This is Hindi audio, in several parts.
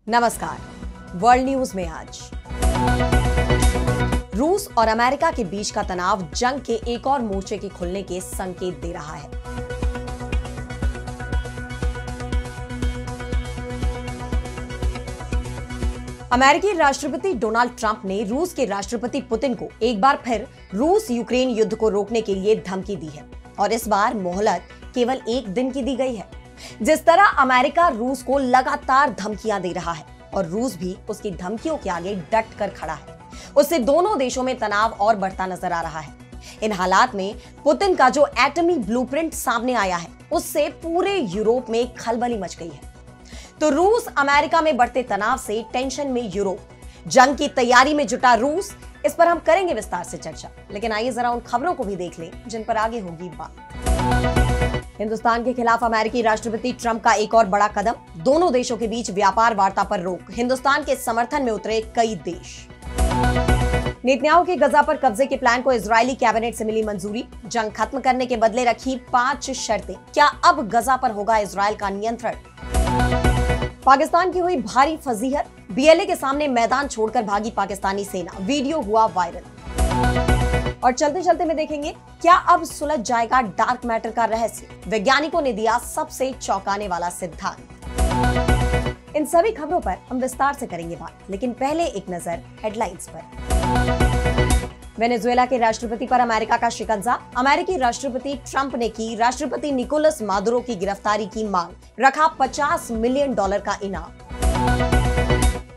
नमस्कार। वर्ल्ड न्यूज में आज रूस और अमेरिका के बीच का तनाव जंग के एक और मोर्चे के खुलने के संकेत दे रहा है। अमेरिकी राष्ट्रपति डोनाल्ड ट्रंप ने रूस के राष्ट्रपति पुतिन को एक बार फिर रूस यूक्रेन युद्ध को रोकने के लिए धमकी दी है और इस बार मोहलत केवल एक दिन की दी गई है। जिस तरह अमेरिका रूस को लगातार धमकियां दे रहा है और रूस भी उसकी धमकियों के आगे डट कर खड़ा है, उससे दोनों देशों में तनाव और बढ़ता नजर आ रहा है। इन हालात में पुतिन का जो एटमी ब्लूप्रिंट सामने आया है, उससे पूरे यूरोप में खलबली मच गई है। तो रूस अमेरिका में बढ़ते तनाव से टेंशन में यूरोप, जंग की तैयारी में जुटा रूस, इस पर हम करेंगे विस्तार से चर्चा। लेकिन आइए जरा उन खबरों को भी देख लें जिन पर आगे होगी बात। हिंदुस्तान के खिलाफ अमेरिकी राष्ट्रपति ट्रंप का एक और बड़ा कदम, दोनों देशों के बीच व्यापार वार्ता पर रोक, हिंदुस्तान के समर्थन में उतरे कई देश। नेतन्याहू के गजा पर कब्जे के प्लान को इजरायली कैबिनेट से मिली मंजूरी, जंग खत्म करने के बदले रखी 5 शर्तें, क्या अब गजा पर होगा इजरायल का नियंत्रण। पाकिस्तान की हुई भारी फजीहत, बीएलए के सामने मैदान छोड़कर भागी पाकिस्तानी सेना, वीडियो हुआ वायरल। और चलते चलते में देखेंगे क्या अब सुलझ जाएगा डार्क मैटर का रहस्य, वैज्ञानिकों ने दिया सबसे चौंकाने वाला सिद्धांत। इन सभी खबरों पर हम विस्तार से करेंगे बात, लेकिन पहले एक नजर हेडलाइंस पर। वेनेजुएला के राष्ट्रपति पर अमेरिका का शिकंजा, अमेरिकी राष्ट्रपति ट्रंप ने की राष्ट्रपति निकोलस मादुरो की गिरफ्तारी की मांग, रखा $50 मिलियन का इनाम।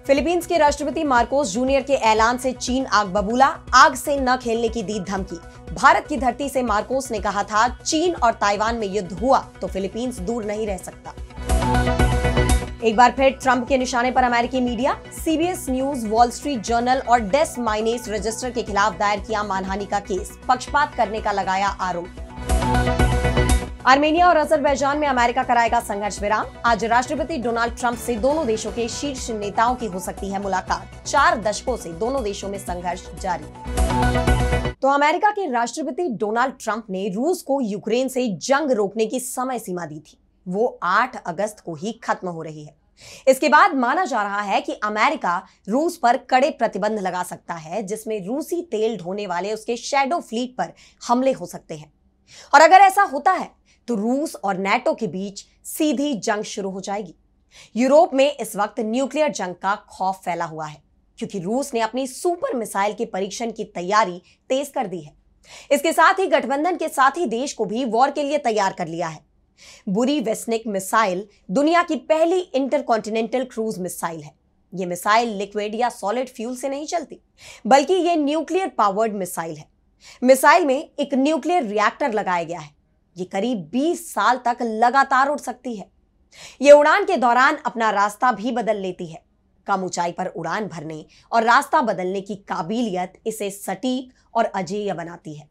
फिलीपींस के राष्ट्रपति मार्कोस जूनियर के ऐलान से चीन आग बबूला, आग से न खेलने की दी धमकी। भारत की धरती से मार्कोस ने कहा था, चीन और ताइवान में युद्ध हुआ तो फिलीपींस दूर नहीं रह सकता। एक बार फिर ट्रंप के निशाने पर अमेरिकी media, CBS news, wall street journal और डेस माइनेस रजिस्टर के खिलाफ दायर किया मानहानि का केस, पक्षपात करने का लगाया आरोप। आर्मेनिया और अजरबैजान में अमेरिका कराएगा संघर्ष विराम, आज राष्ट्रपति डोनाल्ड ट्रंप से दोनों देशों के शीर्ष नेताओं की हो सकती है मुलाकात, 4 दशकों से दोनों देशों में संघर्ष जारी। तो अमेरिका के राष्ट्रपति डोनाल्ड ट्रंप ने रूस को यूक्रेन से जंग रोकने की समय सीमा दी थी, वो 8 अगस्त को ही खत्म हो रही है। इसके बाद माना जा रहा है कि अमेरिका रूस पर कड़े प्रतिबंध लगा सकता है, जिसमें रूसी तेल ढोने वाले उसके शैडो फ्लीट पर हमले हो सकते हैं। और अगर ऐसा होता है तो रूस और नाटो के बीच सीधी जंग शुरू हो जाएगी। यूरोप में इस वक्त न्यूक्लियर जंग का खौफ फैला हुआ है, क्योंकि रूस ने अपनी सुपर मिसाइल के परीक्षण की तैयारी तेज कर दी है। इसके साथ ही गठबंधन के साथी देश को भी वॉर के लिए तैयार कर लिया है। बुरी वेस्निक मिसाइल दुनिया की पहली इंटरकॉन्टिनेंटल क्रूज मिसाइल है। यह मिसाइल लिक्विड या सॉलिड फ्यूल से नहीं चलती, बल्कि यह न्यूक्लियर पावर्ड मिसाइल है। मिसाइल में एक न्यूक्लियर रिएक्टर लगाया गया है। ये करीब 20 साल तक लगातार उड़ सकती है। ये उड़ान के दौरान अपना रास्ता भी बदल लेती है। कम ऊंचाई पर उड़ान भरने और रास्ता बदलने की काबिलियत इसे सटीक और अजेय बनाती है।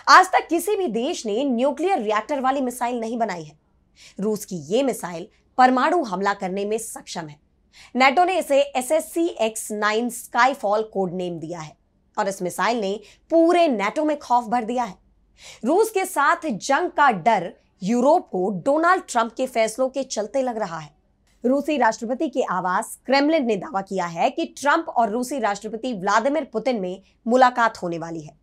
आज तक किसी भी देश ने न्यूक्लियर रिएक्टर वाली मिसाइल नहीं बनाई है। रूस की ये मिसाइल परमाणु हमला करने में सक्षम है। नाटो ने इसे SSC-X9 स्काईफॉल कोड नेम दिया है और इस मिसाइल ने पूरे नाटो में खौफ भर दिया है। रूस के साथ जंग का डर यूरोप को डोनाल्ड ट्रंप के फैसलों के चलते लग रहा है। रूसी राष्ट्रपति के आवास क्रेमलिन ने दावा किया है कि ट्रंप और रूसी राष्ट्रपति व्लादिमीर पुतिन में मुलाकात होने वाली है।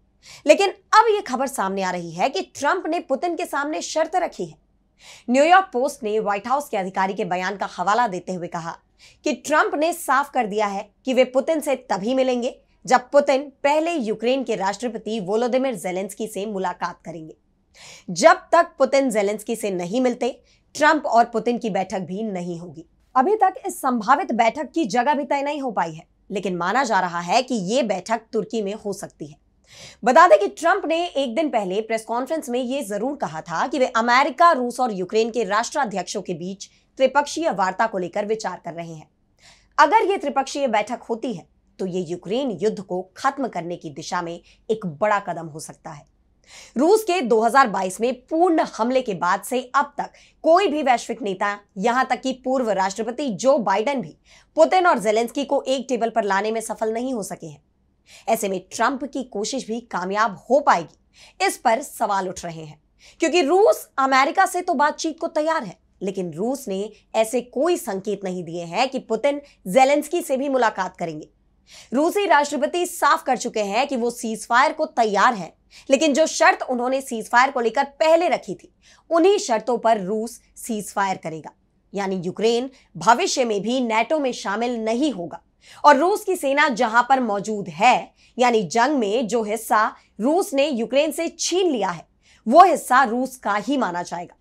लेकिन अब यह खबर सामने आ रही है कि ट्रंप ने पुतिन के सामने शर्त रखी है। न्यूयॉर्क पोस्ट ने व्हाइट हाउस के अधिकारी के बयान का हवाला देते हुए कहा कि ट्रंप ने साफ कर दिया है कि वे पुतिन से तभी मिलेंगे जब पुतिन पहले यूक्रेन के राष्ट्रपति वोलोदिमीर ज़ेलेंस्की से मुलाकात करेंगे। जब तक पुतिन ज़ेलेंस्की से नहीं मिलते, ट्रंप और पुतिन की बैठक भी नहीं होगी। अभी तक इस संभावित बैठक की जगह भी तय नहीं हो पाई है, लेकिन माना जा रहा है कि यह बैठक तुर्की में हो सकती है। बता दें कि ट्रंप ने एक दिन पहले प्रेस कॉन्फ्रेंस में यह जरूर कहा था कि वे अमेरिका, रूस और यूक्रेन के राष्ट्राध्यक्षों के बीच त्रिपक्षीय वार्ता को लेकर विचार कर रहे हैं। अगर यह त्रिपक्षीय बैठक होती है तो ये यूक्रेन युद्ध को खत्म करने की दिशा में एक बड़ा कदम हो सकता है। रूस के 2022 में पूर्ण हमले के बाद से अब तक कोई भी वैश्विक नेता, यहां तक कि पूर्व राष्ट्रपति जो बाइडेन भी पुतिन और ज़ेलेंस्की को एक टेबल पर लाने में सफल नहीं हो सके हैं। ऐसे में ट्रंप की कोशिश भी कामयाब हो पाएगी, इस पर सवाल उठ रहे हैं, क्योंकि रूस अमेरिका से तो बातचीत को तैयार है, लेकिन रूस ने ऐसे कोई संकेत नहीं दिए हैं कि पुतिन ज़ेलेंस्की से भी मुलाकात करेंगे। रूसी राष्ट्रपति साफ कर चुके हैं कि वो सीज फायर को तैयार हैं, लेकिन जो शर्त उन्होंने सीज फायर को लेकर पहले रखी थी, उन्हीं शर्तों पर रूस सीज फायर करेगा। यानी यूक्रेन भविष्य में भी नेटो में शामिल नहीं होगा और रूस की सेना जहां पर मौजूद है, यानी जंग में जो हिस्सा रूस ने यूक्रेन से छीन लिया है, वो हिस्सा रूस का ही माना जाएगा।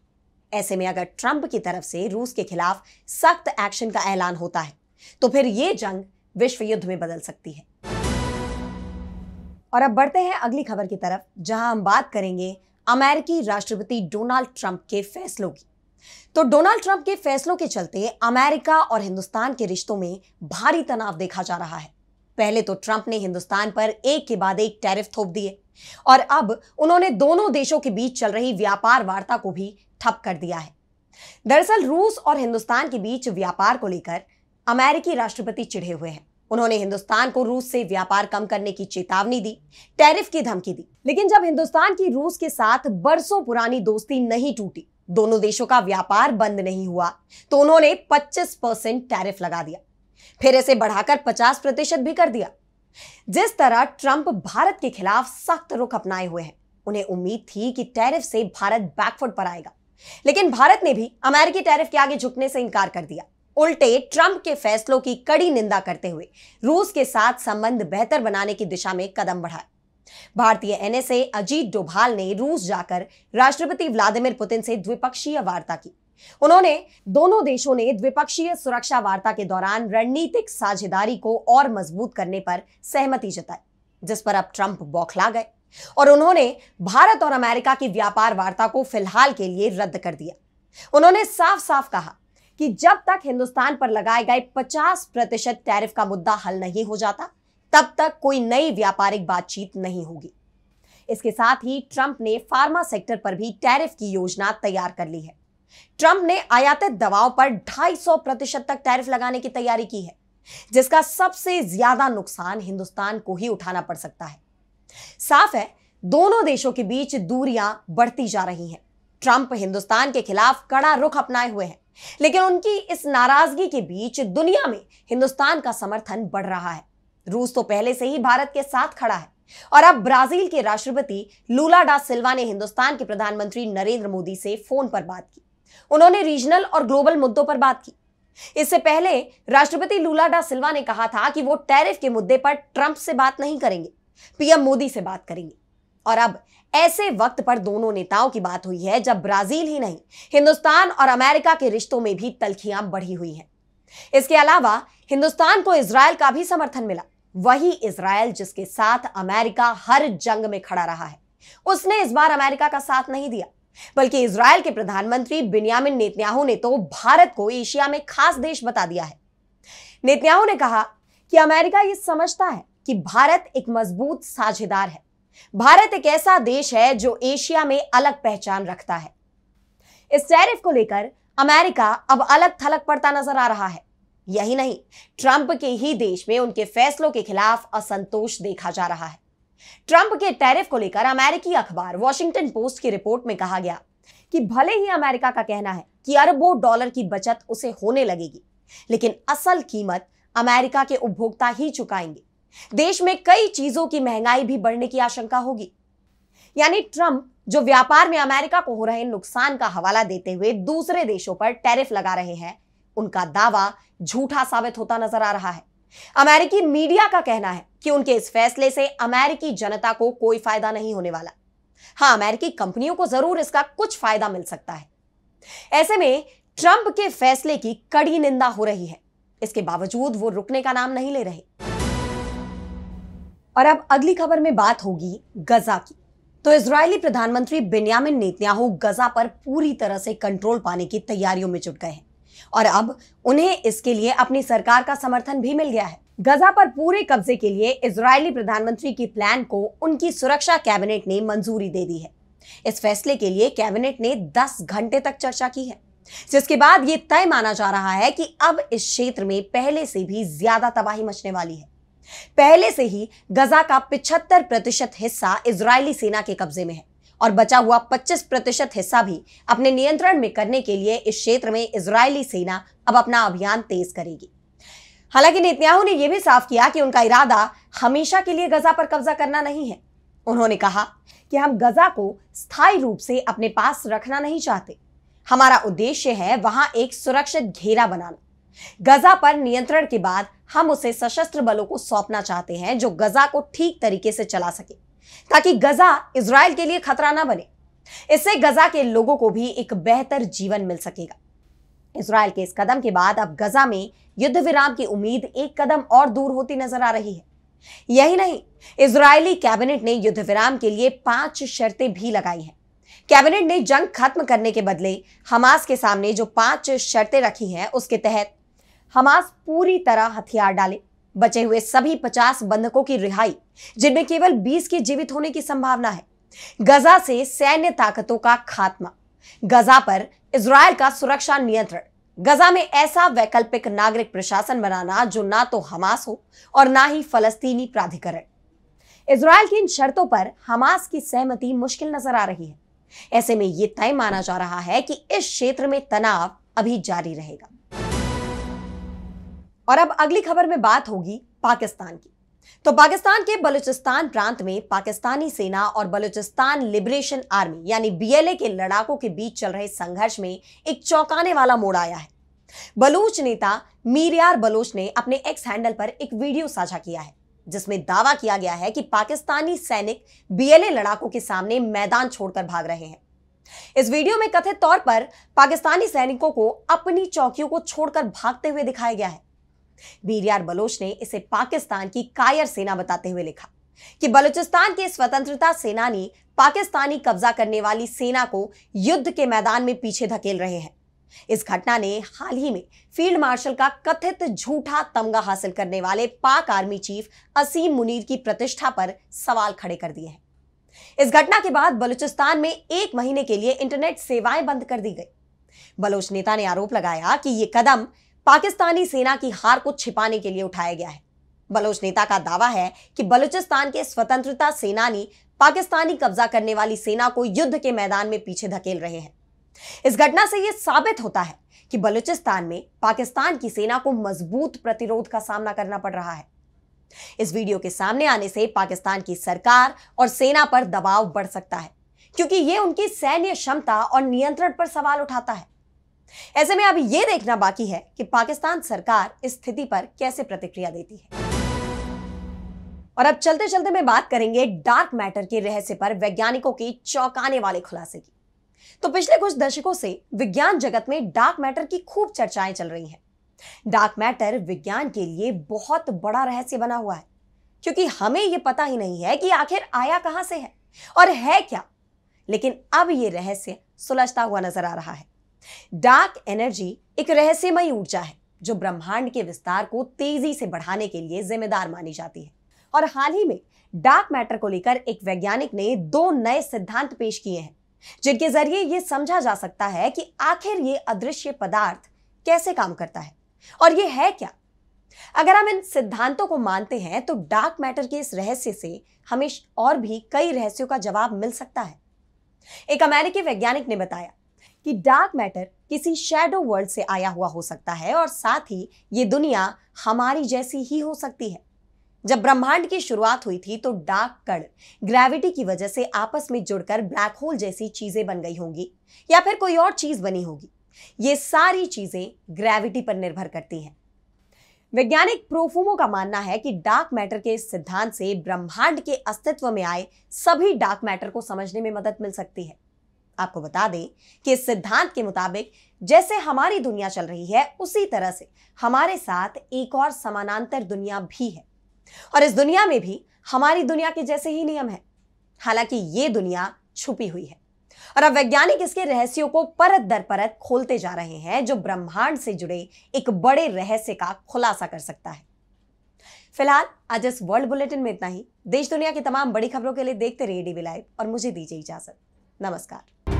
ऐसे में अगर ट्रंप की तरफ से रूस के खिलाफ सख्त एक्शन का ऐलान होता है तो फिर यह जंग विश्व युद्ध में बदल सकती है। और अब बढ़ते हैं अगली खबर की तरफ, जहां हम बात करेंगे अमेरिकी राष्ट्रपति डोनाल्ड ट्रंप के फैसलों की। तो डोनाल्ड ट्रंप के फैसलों के चलते अमेरिका और हिंदुस्तान के रिश्तों में भारी तनाव देखा जा रहा है। पहले तो ट्रंप ने हिंदुस्तान पर एक के बाद एक टैरिफ थोप दिए और अब उन्होंने दोनों देशों के बीच चल रही व्यापार वार्ता को भी ठप कर दिया है। दरअसल रूस और हिंदुस्तान के बीच व्यापार को लेकर अमेरिकी राष्ट्रपति चिढ़े हुए हैं। उन्होंने हिंदुस्तान को रूस से व्यापार कम करने की चेतावनी दी, टैरिफ की धमकी दी। लेकिन जब हिंदुस्तान की रूस के साथ बरसों पुरानी दोस्ती नहीं टूटी, दोनों देशों का व्यापार बंद नहीं हुआ, तो उन्होंने 25% टैरिफ लगा दिया, फिर इसे बढ़ाकर 50% भी कर दिया। जिस तरह ट्रंप भारत के खिलाफ सख्त रुख अपनाए हुए हैं, उन्हें उम्मीद थी कि टैरिफ से भारत बैकफुट पर आएगा, लेकिन भारत ने भी अमेरिकी टैरिफ के आगे झुकने से इनकार कर दिया। उल्टे ट्रंप के फैसलों की कड़ी निंदा करते हुए रूस के साथ संबंध बेहतर बनाने की दिशा में कदम बढ़ाए। भारतीय एनएसए अजीत डोभाल ने रूस जाकर राष्ट्रपति व्लादिमीर पुतिन से द्विपक्षीय वार्ता की। उन्होंने दोनों देशों ने द्विपक्षीय सुरक्षा वार्ता के दौरान रणनीतिक साझेदारी को और मजबूत करने पर सहमति जताई, जिस पर अब ट्रंप बौखला गए और उन्होंने भारत और अमेरिका की व्यापार वार्ता को फिलहाल के लिए रद्द कर दिया। उन्होंने साफ साफ कहा कि जब तक हिंदुस्तान पर लगाए गए 50% टैरिफ का मुद्दा हल नहीं हो जाता, तब तक कोई नई व्यापारिक बातचीत नहीं होगी। इसके साथ ही ट्रंप ने फार्मा सेक्टर पर भी टैरिफ की योजना तैयार कर ली है। ट्रंप ने आयातित दवाओं पर 250% तक टैरिफ लगाने की तैयारी की है, जिसका सबसे ज्यादा नुकसान हिंदुस्तान को ही उठाना पड़ सकता है। साफ है, दोनों देशों के बीच दूरियां बढ़ती जा रही हैं। ट्रंप हिंदुस्तान के खिलाफ कड़ा रुख अपनाए हुए हैं, लेकिन उनकी इस नाराजगी के बीच दुनिया में हिंदुस्तान का समर्थन बढ़ रहा है। रूस तो पहले से ही भारत के साथ खड़ा है और अब ब्राजील के राष्ट्रपति लूला डा सिल्वा ने हिंदुस्तान के प्रधानमंत्री नरेंद्र मोदी से फोन पर बात की। उन्होंने रीजनल और ग्लोबल मुद्दों पर बात की। इससे पहले राष्ट्रपति लूला डा सिल्वा ने कहा था कि वो टैरिफ के मुद्दे पर ट्रंप से बात नहीं करेंगे, पीएम मोदी से बात करेंगे। और अब ऐसे वक्त पर दोनों नेताओं की बात हुई है जब ब्राजील ही नहीं, हिंदुस्तान और अमेरिका के रिश्तों में भी तल्खियां बढ़ी हुई हैं। इसके अलावा हिंदुस्तान को इजरायल का भी समर्थन मिला। वही इजरायल जिसके साथ अमेरिका हर जंग में खड़ा रहा है, उसने इस बार अमेरिका का साथ नहीं दिया, बल्कि इजरायल के प्रधानमंत्री बिन्यामिन नेतन्याहू ने तो भारत को एशिया में खास देश बता दिया है। नेतन्याहू ने कहा कि अमेरिका ये समझता है कि भारत एक मजबूत साझेदार है। भारत एक ऐसा देश है जो एशिया में अलग पहचान रखता है। इस टैरिफ को लेकर अमेरिका अब अलग थलग पड़ता नजर आ रहा है। यही नहीं, ट्रंप के ही देश में उनके फैसलों के खिलाफ असंतोष देखा जा रहा है। ट्रंप के टैरिफ को लेकर अमेरिकी अखबार वॉशिंगटन पोस्ट की रिपोर्ट में कहा गया कि भले ही अमेरिका का कहना है कि अरबों डॉलर की बचत उसे होने लगेगी, लेकिन असल कीमत अमेरिका के उपभोक्ता ही चुकाएंगे। देश में कई चीजों की महंगाई भी बढ़ने की आशंका होगी। यानी ट्रंप जो व्यापार में अमेरिका को हो रहे नुकसान का हवाला देते हुए दूसरे देशों पर टैरिफ लगा रहे हैं, उनका दावा झूठा साबित होता नजर आ रहा है। अमेरिकी मीडिया का कहना है कि उनके इस फैसले से अमेरिकी जनता को कोई फायदा नहीं होने वाला। हां, अमेरिकी कंपनियों को जरूर इसका कुछ फायदा मिल सकता है। ऐसे में ट्रंप के फैसले की कड़ी निंदा हो रही है, इसके बावजूद वो रुकने का नाम नहीं ले रहे। और अब अगली खबर में बात होगी गजा की। तो इजरायली प्रधानमंत्री बिन्यामिन नेतन्याहू गजा पर पूरी तरह से कंट्रोल पाने की तैयारियों में जुट गए हैं और अब उन्हें इसके लिए अपनी सरकार का समर्थन भी मिल गया है। गजा पर पूरे कब्जे के लिए इजरायली प्रधानमंत्री की प्लान को उनकी सुरक्षा कैबिनेट ने मंजूरी दे दी है। इस फैसले के लिए कैबिनेट ने 10 घंटे तक चर्चा की है, जिसके बाद यह तय माना जा रहा है कि अब इस क्षेत्र में पहले से भी ज्यादा तबाही मचने वाली है। पहले से ही गजा का 75% हिस्सा इजरायली सेना के कब्जे में है और बचा हुआ 25% हिस्सा भी अपने नियंत्रण में करने के लिए इस क्षेत्र में इजरायली सेना अब अपना अभियान तेज करेगी। हालांकि नेतन्याहू ने यह भी साफ किया कि उनका इरादा हमेशा के लिए गजा पर कब्जा करना नहीं है। उन्होंने कहा कि हम गजा को स्थायी रूप से अपने पास रखना नहीं चाहते। हमारा उद्देश्य है वहां एक सुरक्षित घेरा बनाना। गजा पर नियंत्रण के बाद हम उसे सशस्त्र बलों को सौंपना चाहते हैं जो गजा को ठीक तरीके से चला सके, ताकि गजा इजराइल के लिए खतरा ना बने। इससे गजा के लोगों को भी एक बेहतर जीवन मिल सकेगा। इजराइल के इस कदम के बाद अब गजा में युद्ध विराम की उम्मीद एक कदम और दूर होती नजर आ रही है। यही नहीं, इजरायली कैबिनेट ने युद्ध विराम के लिए 5 शर्तें भी लगाई हैं। कैबिनेट ने जंग खत्म करने के बदले हमास के सामने जो 5 शर्तें रखी हैं, उसके तहत हमास पूरी तरह हथियार डाले, बचे हुए सभी 50 बंधकों की रिहाई, जिनमें केवल 20 के जीवित होने की संभावना है, गजा से सैन्य ताकतों का खात्मा, गजा पर इजराइल का सुरक्षा नियंत्रण, गजा में ऐसा वैकल्पिक नागरिक प्रशासन बनाना जो ना तो हमास हो और ना ही फलस्तीनी प्राधिकरण। इजराइल की इन शर्तों पर हमास की सहमति मुश्किल नजर आ रही है। ऐसे में यह तय माना जा रहा है कि इस क्षेत्र में तनाव अभी जारी रहेगा। और अब अगली खबर में बात होगी पाकिस्तान की। तो पाकिस्तान के बलूचिस्तान प्रांत में पाकिस्तानी सेना और बलूचिस्तान लिबरेशन आर्मी यानी बीएलए के लड़ाकों के बीच चल रहे संघर्ष में एक चौंकाने वाला मोड़ आया है। बलूच नेता मीर यार बलोच ने अपने एक्स हैंडल पर एक वीडियो साझा किया है, जिसमें दावा किया गया है कि पाकिस्तानी सैनिक बीएलए लड़ाकों के सामने मैदान छोड़कर भाग रहे हैं। इस वीडियो में कथित तौर पर पाकिस्तानी सैनिकों को अपनी चौकियों को छोड़कर भागते हुए दिखाया गया है। मीर यार बलोच ने इसे पाकिस्तान की कायर सेना बताते हुए लिखा कि बलूचिस्तान के स्वतंत्रता सेनानी पाकिस्तानी कब्जा करने वाली सेना को युद्ध के मैदान में पीछे धकेल रहे हैं। इस घटना ने हाल ही में फील्ड मार्शल का कथित झूठा तमगा हासिल करने वाले पाक आर्मी चीफ असीम मुनीर की प्रतिष्ठा पर सवाल खड़े कर दिए हैं। इस घटना के बाद बलूचिस्तान में 1 महीने के लिए इंटरनेट सेवाएं बंद कर दी गई। बलोच नेता ने आरोप लगाया कि यह कदम पाकिस्तानी सेना की हार को छिपाने के लिए उठाया गया है। बलोच नेता का दावा है कि बलूचिस्तान के स्वतंत्रता सेनानी पाकिस्तानी कब्जा करने वाली सेना को युद्ध के मैदान में पीछे धकेल रहे हैं। इस घटना से यह साबित होता है कि बलूचिस्तान में पाकिस्तान की सेना को मजबूत प्रतिरोध का सामना करना पड़ रहा है। इस वीडियो के सामने आने से पाकिस्तान की सरकार और सेना पर दबाव बढ़ सकता है, क्योंकि यह उनकी सैन्य क्षमता और नियंत्रण पर सवाल उठाता है। ऐसे में अब यह देखना बाकी है कि पाकिस्तान सरकार इस स्थिति पर कैसे प्रतिक्रिया देती है। और अब चलते चलते में बात करेंगे डार्क मैटर के रहस्य पर वैज्ञानिकों के चौंकाने वाले खुलासे की। तो पिछले कुछ दशकों से विज्ञान जगत में डार्क मैटर की खूब चर्चाएं चल रही हैं। डार्क मैटर विज्ञान के लिए बहुत बड़ा रहस्य बना हुआ है, क्योंकि हमें यह पता ही नहीं है कि आखिर आया कहां से है और है क्या। लेकिन अब यह रहस्य सुलझता हुआ नजर आ रहा है। डार्क एनर्जी एक रहस्यमयी ऊर्जा है जो ब्रह्मांड के विस्तार को तेजी से बढ़ाने के लिए जिम्मेदार मानी जाती है। और हाल ही में डार्क मैटर को लेकर एक वैज्ञानिक ने 2 नए सिद्धांत पेश किए हैं, जिनके जरिए यह समझा जा सकता है कि आखिर ये अदृश्य पदार्थ कैसे काम करता है और ये है क्या। अगर हम इन सिद्धांतों को मानते हैं तो डार्क मैटर के इस रहस्य से हमें और भी कई रहस्यों का जवाब मिल सकता है। एक अमेरिकी वैज्ञानिक ने बताया कि डार्क मैटर किसी शैडो वर्ल्ड से आया हुआ हो सकता है और साथ ही ये दुनिया हमारी जैसी ही हो सकती है। जब ब्रह्मांड की शुरुआत हुई थी तो डार्क कण ग्रेविटी की वजह से आपस में जुड़कर ब्लैक होल जैसी चीजें बन गई होंगी या फिर कोई और चीज बनी होगी। ये सारी चीजें ग्रेविटी पर निर्भर करती हैं। वैज्ञानिक प्रोफुमो का मानना है कि डार्क मैटर के इस सिद्धांत से ब्रह्मांड के अस्तित्व में आए सभी डार्क मैटर को समझने में मदद मिल सकती है। आपको बता दें कि इस सिद्धांत के मुताबिक जैसे हमारी दुनिया चल रही है, उसी तरह से हमारे साथ एक और समानांतर दुनिया भी है और इस दुनिया में भी हमारी दुनिया के जैसे ही नियम हैं। हालांकि ये दुनिया छुपी हुई है और अब वैज्ञानिक इसके रहस्यों को परत दर परत खोलते जा रहे हैं, जो ब्रह्मांड से जुड़े एक बड़े रहस्य का खुलासा कर सकता है। फिलहाल आज इस वर्ल्ड बुलेटिन में इतना ही। देश दुनिया की तमाम बड़ी खबरों के लिए देखते रहिए डीवी लाइव और मुझे दीजिए इजाजत। नमस्कार।